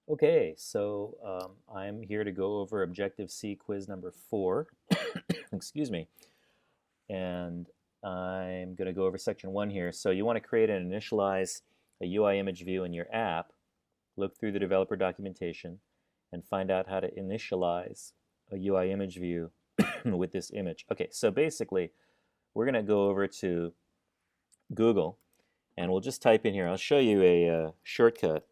Okay, so I'm here to go over Objective C quiz number 4. Excuse me. And I'm going to go over section 1 here. So you want to create and initialize a UI image view in your app, look through the developer documentation, and find out how to initialize a UI image view with this image. Okay, so basically, we're going to go over to Google, and we'll just type in here. I'll show you a shortcut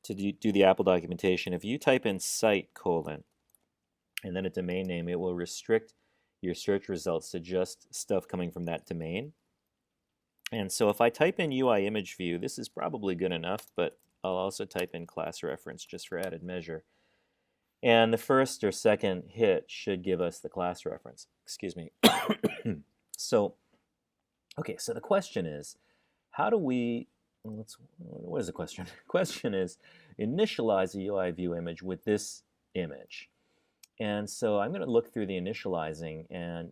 to do the Apple documentation. If you type in site : and then a domain name, it will restrict your search results to just stuff coming from that domain. And so if I type in UI image view, this is probably good enough, but I'll also type in class reference just for added measure. And the first or second hit should give us the class reference. Excuse me. So, okay, so the question is, how do we, what is the question? The question is, initialize a UI view image with this image. And so I'm going to look through the initializing, and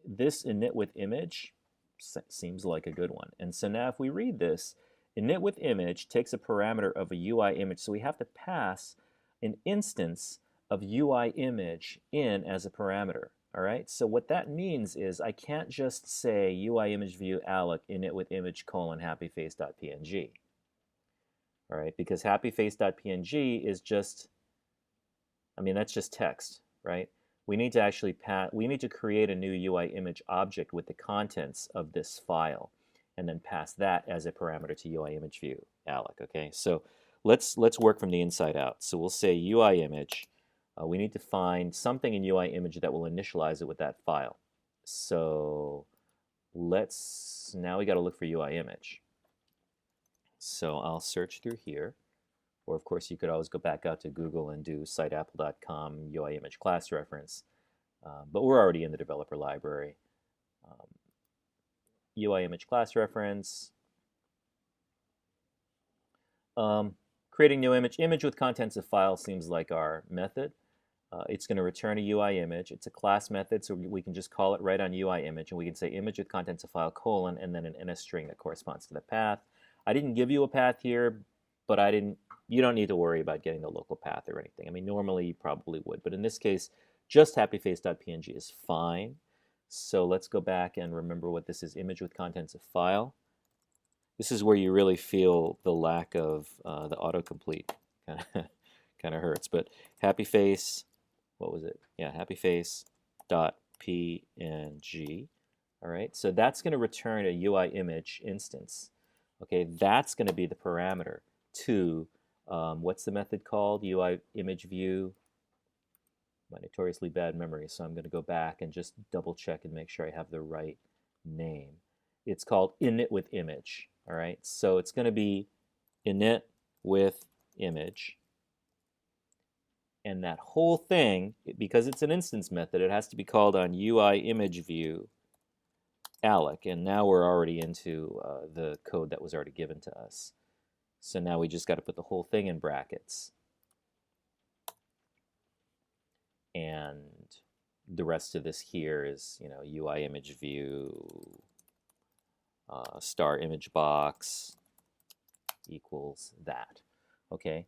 this init with image seems like a good one. And so now if we read this, init with image takes a parameter of a UI image. So we have to pass an instance of UI image in as a parameter. All right, so what that means is I can't just say UI image view alloc init with image : happyface.png. All right, because happyface.png is just, I mean, that's just text, right? We need to actually we need to create a new UI image object with the contents of this file, and then pass that as a parameter to UI image view alloc. Okay, so let's work from the inside out. So we'll say UI image. We need to find something in UI image that will initialize it with that file. So now we got to look for UI image. So I'll search through here. Or, of course, you could always go back out to Google and do citeapple.com UI image class reference. But we're already in the developer library. UI image class reference. Creating new image with contents of file seems like our method. It's going to return a UI image. It's a class method, so we can just call it right on UI image, and we can say image with contents of file : and then an NS string that corresponds to the path. I didn't give you a path here, but you don't need to worry about getting the local path or anything. I mean, normally you probably would, but in this case, just happyface.png is fine. So let's go back and remember what this is: image with contents of file. This is where you really feel the lack of the autocomplete. Kind of hurts, but happyface, what was it? Yeah, happyface.png. All right, so that's going to return a UI image instance. Okay, that's going to be the parameter to, what's the method called? UI image view. My notoriously bad memory, so I'm going to go back and just double check and make sure I have the right name. It's called init with image. All right, so it's going to be init with image. And that whole thing, because it's an instance method, it has to be called on UI image view alloc. And now we're already into the code that was already given to us. So now we just got to put the whole thing in brackets. And the rest of this here is, UI image view star image box equals that. Okay.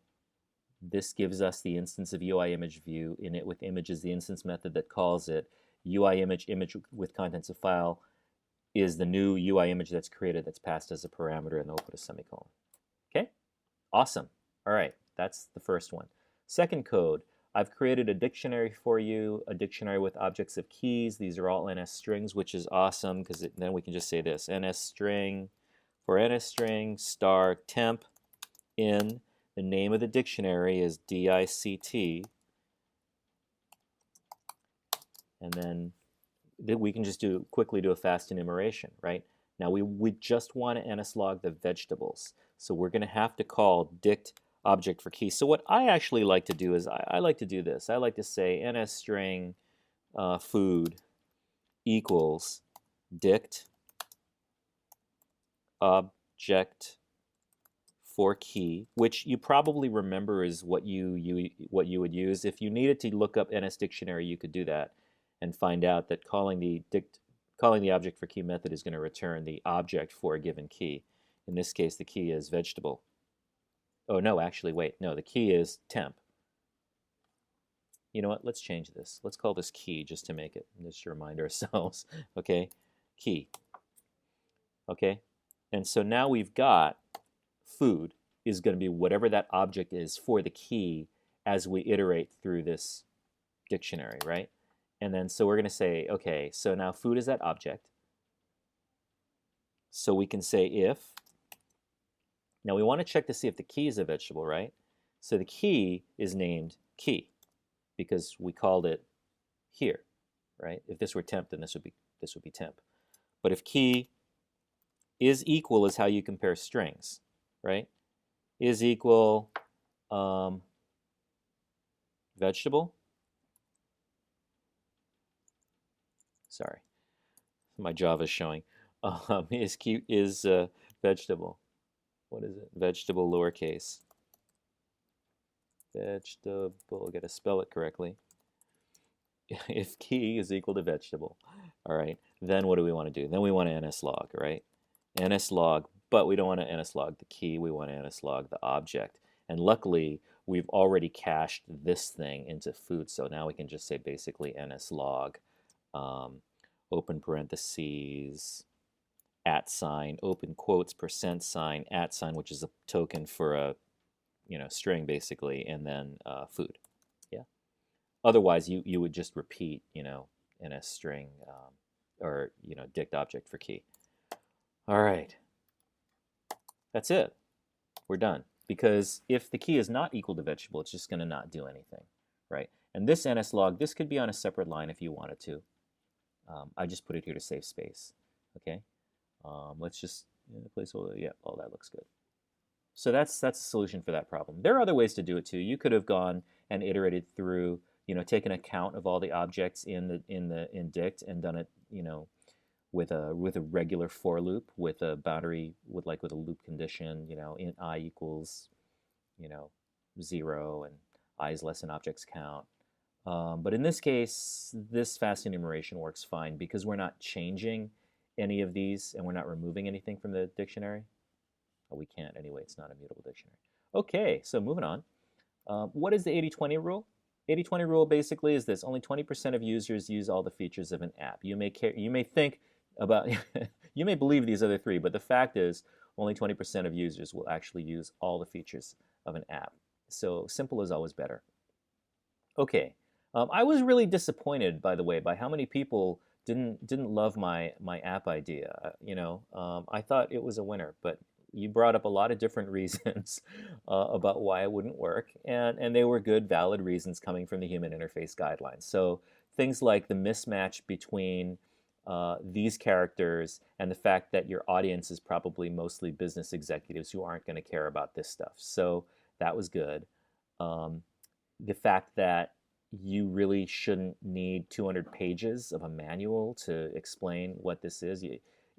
This gives us the instance of UI image view. Init with image is the instance method that calls it. UI image with contents of file is the new UI image that's created that's passed as a parameter, and then we'll put a semicolon. Okay? Awesome. All right, that's the first one. Second code, I've created a dictionary for you, a dictionary with objects of keys. These are all NS strings, which is awesome because then we can just say this: NS string, for NS string star temp in. The name of the dictionary is DICT. And then we can just quickly do a fast enumeration, right? Now we just want to NSLog the vegetables. So we're going to have to call dict object for key. So what I actually like to do is I like to do this. I like to say NS string food equals dict object for key, which you probably remember is what you would use. If you needed to look up NS dictionary, you could do that and find out that calling the object for key method is going to return the object for a given key. In this case, the key is vegetable. Oh, no, actually, wait. No, the key is temp. You know what? Let's change this. Let's call this key just to make it, just to remind ourselves. Okay, key. Okay, and so now we've got food is going to be whatever that object is for the key as we iterate through this dictionary, right? And then so we're going to say, okay, so now food is that object. So we can say if. Now we want to check to see if the key is a vegetable, right? So the key is named key because we called it here, right? If this were temp, then this would be temp. But if key is equal is how you compare strings, right? Is equal vegetable. Sorry, my Java is showing. Is key is vegetable. What is it? Vegetable lowercase. Vegetable. Got to spell it correctly. If key is equal to vegetable, all right. Then what do we want to do? Then we want to NSLog, right? NSLog, but we don't want to NSLog the key. We want to NSLog the object. And luckily, we've already cached this thing into food, so now we can just say basically NSLog, open parentheses, @ open quotes, %, @ which is a token for a string basically, and then food. Yeah. Otherwise, you would just repeat NS string or dict object for key. All right. That's it. We're done. Because if the key is not equal to vegetable, it's just going to not do anything, right? And this NSLog, this could be on a separate line if you wanted to. I just put it here to save space. Okay. Let's just placeholder. Yeah, all that looks good. So that's a solution for that problem. There are other ways to do it too. You could have gone and iterated through, taken account of all the objects in dict and done it, with a regular for loop with a boundary with a loop condition, in I equals, 0 and I is less than objects count. But in this case, this fast enumeration works fine because we're not changing any of these and we're not removing anything from the dictionary. Oh, we can't anyway. It's not a mutable dictionary. Okay, so moving on. What is the 80-20 rule? 80-20 rule basically is this: only 20% of users use all the features of an app. You may think about you may believe these other three, but the fact is only 20% of users will actually use all the features of an app. So simple is always better. Okay, I was really disappointed, by the way, by how many people didn't love my app idea. I thought it was a winner, but you brought up a lot of different reasons about why it wouldn't work, and they were good, valid reasons coming from the human interface guidelines. So things like the mismatch between these characters and the fact that your audience is probably mostly business executives who aren't going to care about this stuff. So that was good. The fact that you really shouldn't need 200 pages of a manual to explain what this is.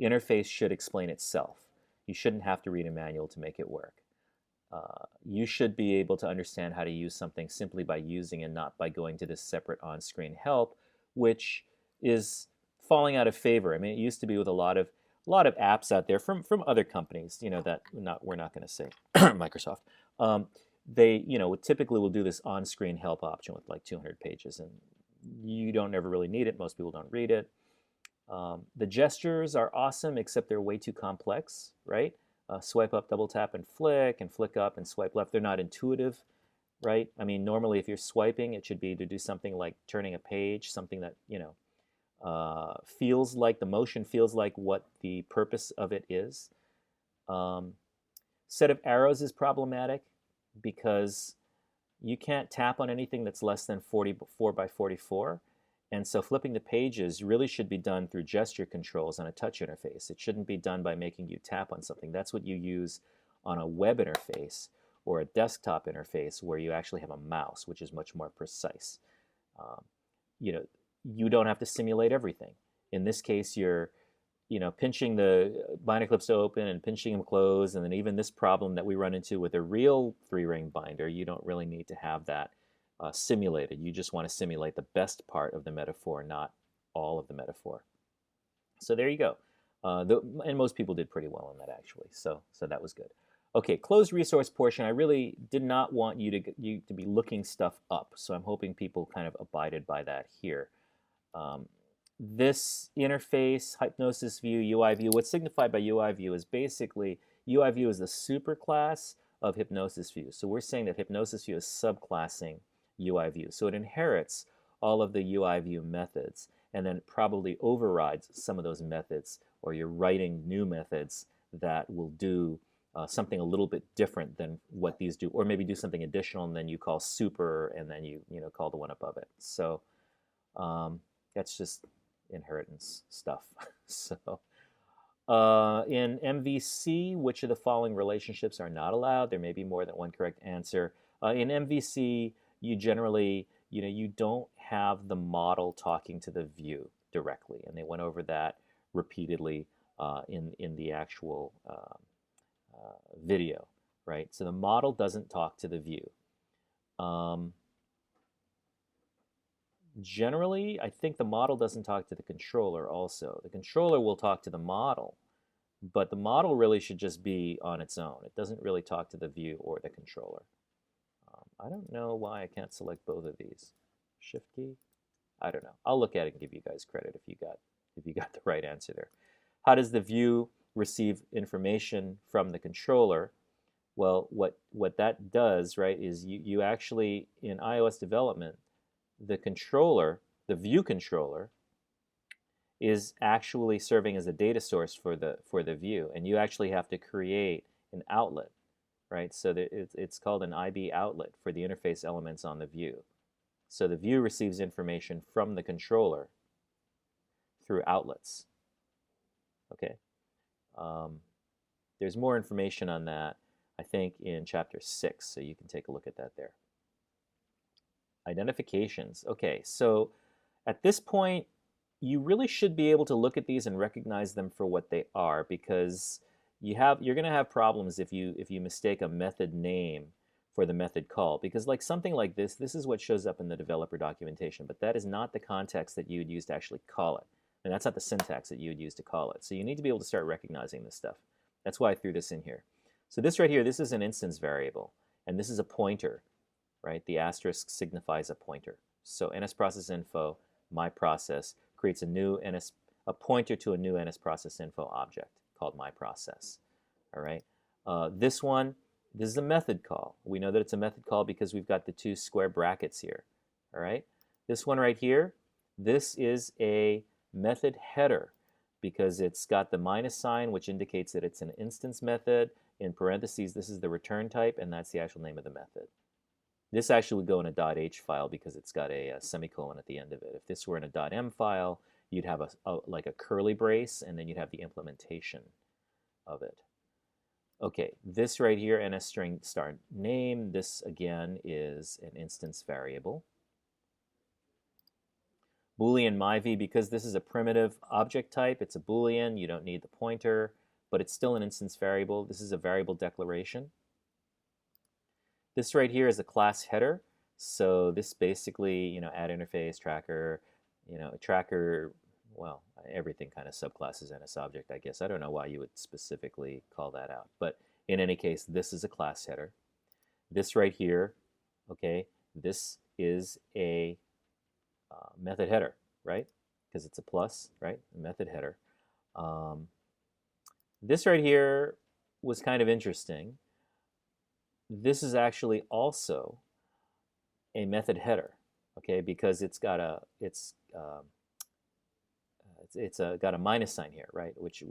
Interface should explain itself. You shouldn't have to read a manual to make it work. You should be able to understand how to use something simply by using and not by going to this separate on-screen help, which is falling out of favor. I mean, it used to be with a lot of apps out there from other companies, that we're not going to say Microsoft. They typically will do this on-screen help option with like 200 pages, and you don't ever really need it. Most people don't read it. The gestures are awesome, except they're way too complex, right? Swipe up, double tap, and flick up and swipe left. They're not intuitive, right? I mean, normally if you're swiping, it should be to do something like turning a page, something that, feels like, the motion feels like what the purpose of it is. Set of arrows is problematic because you can't tap on anything that's less than 44 by 44. And so flipping the pages really should be done through gesture controls on a touch interface. It shouldn't be done by making you tap on something. That's what you use on a web interface or a desktop interface where you actually have a mouse, which is much more precise. You don't have to simulate everything. In this case, you're pinching the binder clips to open and pinching them closed, and then even this problem that we run into with a real 3-ring binder, you don't really need to have that simulated. You just want to simulate the best part of the metaphor, not all of the metaphor. So there you go. And most people did pretty well on that, actually. So that was good. Okay, closed resource portion. I really did not want you to be looking stuff up, so I'm hoping people kind of abided by that here. Um, this interface, hypnosis view, UI view, what's signified by UI view is basically UI view is the superclass of hypnosis view. So we're saying that hypnosis view is subclassing UI view. So it inherits all of the UI view methods and then probably overrides some of those methods, or you're writing new methods that will do something a little bit different than what these do, or maybe do something additional and then you call super and then you call the one above it. So that's just inheritance stuff. So in MVC, which of the following relationships are not allowed? There may be more than one correct answer. In MVC, you generally, you don't have the model talking to the view directly, and they went over that repeatedly in the actual video, right? So the model doesn't talk to the view. Generally, I think the model doesn't talk to the controller also. The controller will talk to the model, but the model really should just be on its own. It doesn't really talk to the view or the controller. I don't know why I can't select both of these. Shift key? I don't know. I'll look at it and give you guys credit if you got the right answer there. How does the view receive information from the controller? Well, what that does, right, is you actually, in iOS development, the controller, the view controller, is actually serving as a data source for the view, and you actually have to create an outlet, right? So that it's called an IB outlet for the interface elements on the view. So the view receives information from the controller through outlets. Okay. There's more information on that, I think, in chapter 6, so you can take a look at that there. Identifications. Okay, so at this point, you really should be able to look at these and recognize them for what they are, because you're going to have problems if you mistake a method name for the method call, because like something like this is what shows up in the developer documentation, but that is not the context that you would use to actually call it, and that's not the syntax that you would use to call it. So you need to be able to start recognizing this stuff. That's why I threw this in here. So this right here, this is an instance variable, and this is a pointer. Right? The asterisk signifies a pointer. So NSProcessInfo, my process, creates a pointer to a new NSProcessInfo object called my process. All right. This is a method call. We know that it's a method call because we've got the two square brackets here. All right. This one right here, this is a method header because it's got the minus sign, which indicates that it's an instance method. In parentheses, this is the return type, and that's the actual name of the method. This actually would go in a .h file because it's got a semicolon at the end of it. If this were in a .m file, you'd have like a curly brace, and then you'd have the implementation of it. Okay, this right here, NSString start name, this again is an instance variable. Boolean myv, because this is a primitive object type, it's a Boolean, you don't need the pointer, but it's still an instance variable. This is a variable declaration. This right here is a class header. So this basically, add interface, tracker, tracker, well, everything kind of subclasses NSObject, I guess. I don't know why you would specifically call that out. But in any case, this is a class header. This right here, okay, this is a method header, right? Because it's a plus, right? A method header. This right here was kind of interesting. This is actually also a method header, okay, because it's got a got a minus sign here, right, which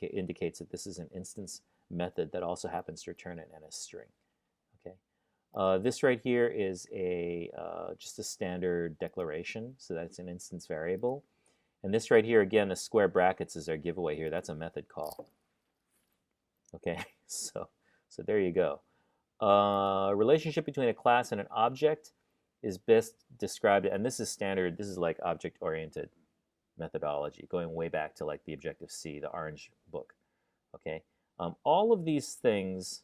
indicates that this is an instance method that also happens to return an NSString. Okay, this right here is just a standard declaration, so that's an instance variable, and this right here again, the square brackets is our giveaway here. That's a method call. Okay, so there you go. Relationship between a class and an object is best described, and this is standard, this is like object-oriented methodology, going way back to like the Objective C, the orange book. Okay, all of these things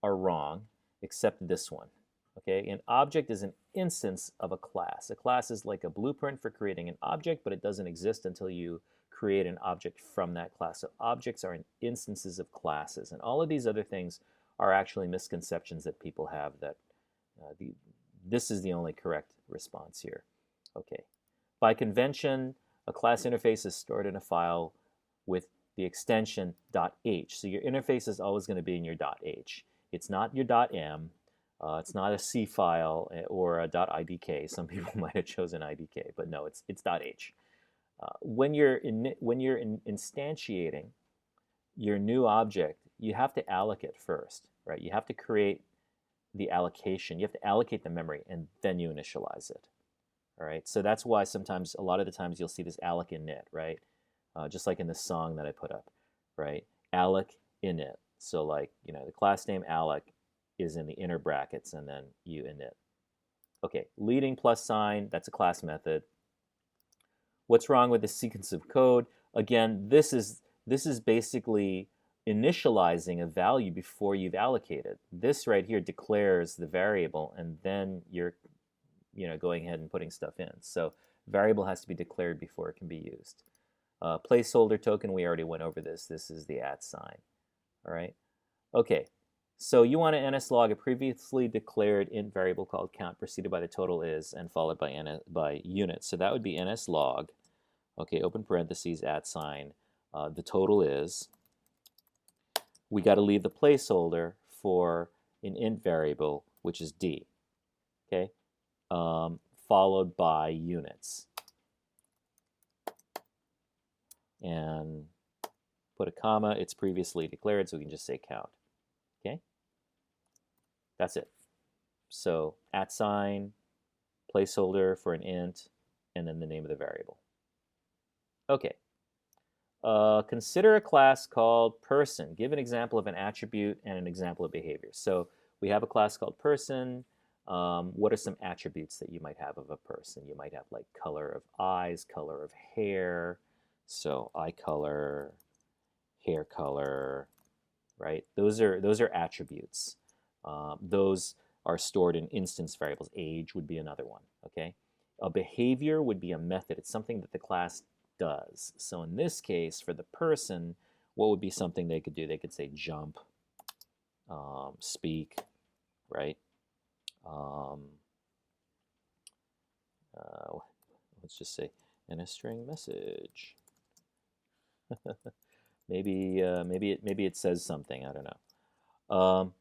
are wrong except this one. Okay, an object is an instance of a class. A class is like a blueprint for creating an object, but it doesn't exist until you create an object from that class. So objects are instances of classes, and all of these other things are actually misconceptions that people have that this is the only correct response here. Okay. By convention, a class interface is stored in a file with the extension .h. So your interface is always going to be in your .h. It's not your .m. It's not a C file or a .idk. Some people might have chosen idk, but no, it's .h. When you're instantiating your new object, you have to allocate first, right? You have to create the allocation. You have to allocate the memory, and then you initialize it. All right, so that's why sometimes, a lot of the times, you'll see this alloc init, right? Just like in the song that I put up, right? Alloc init. So like, you know, the class name alloc is in the inner brackets, and then you init. Okay, leading plus sign, that's a class method. What's wrong with the sequence of code? Again, this is basically initializing a value before you've allocated. This right here declares the variable, and then you're going ahead and putting stuff in. So variable has to be declared before it can be used. Placeholder token, we already went over this. This is the @ sign. All right. Okay. So you want to nslog a previously declared int variable called count preceded by the total is and followed by unit. So that would be nslog. Okay, open parentheses, @ sign. The total is. We got to leave the placeholder for an int variable, which is d. Okay. Followed by units. And put a comma. It's previously declared, so we can just say count. Okay? That's it. So @ sign, placeholder for an int, and then the name of the variable. Okay. Consider a class called person. Give an example of an attribute and an example of behavior. So we have a class called person. What are some attributes that you might have of a person? You might have like color of eyes, color of hair. So eye color, hair color, right? Those are attributes. Those are stored in instance variables. Age would be another one. Okay. A behavior would be a method. It's something that the class does. So in this case, for the person, what would be something they could do? They could say jump, speak, right? Let's just say in a string message. maybe it says something. I don't know.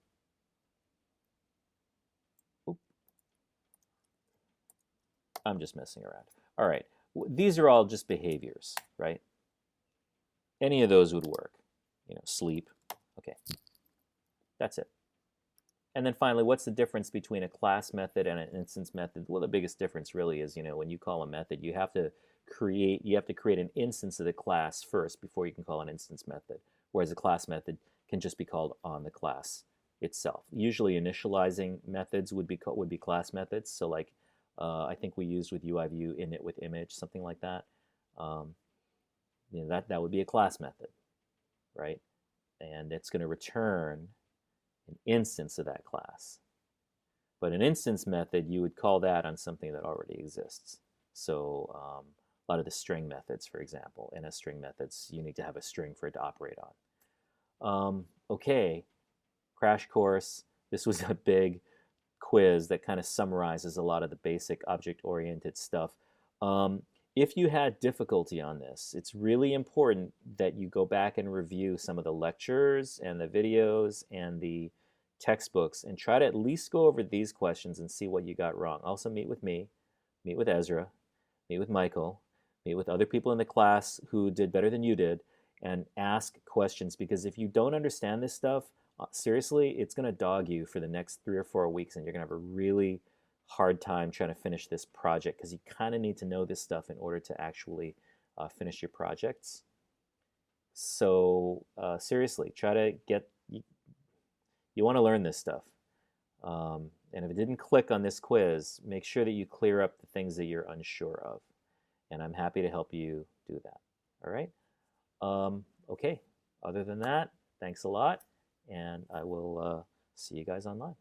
I'm just messing around. All right, these are all just behaviors, right? Any of those would work. You know, sleep. Okay, that's it. And then finally, what's the difference between a class method and an instance method? Well, the biggest difference really is, when you call a method, you have to create an instance of the class first before you can call an instance method. Whereas a class method can just be called on the class itself. Usually, initializing methods would be class methods. So, like I think we used with UIView init with image, something like that. That would be a class method, right? And it's going to return an instance of that class. But an instance method, you would call that on something that already exists. So a lot of the string methods, for example, in string methods, you need to have a string for it to operate on. Okay, crash course. This was a big quiz that kind of summarizes a lot of the basic object-oriented stuff. If you had difficulty on this, it's really important that you go back and review some of the lectures and the videos and the textbooks and try to at least go over these questions and see what you got wrong. Also meet with me, meet with Ezra, meet with Michael, meet with other people in the class who did better than you did, and ask questions, because if you don't understand this stuff, seriously, it's going to dog you for the next 3 or 4 weeks, and you're going to have a really hard time trying to finish this project, because you kind of need to know this stuff in order to actually finish your projects. So seriously, try to get, you want to learn this stuff. And if it didn't click on this quiz, make sure that you clear up the things that you're unsure of. And I'm happy to help you do that. All right? Okay, other than that, thanks a lot, and I will see you guys online.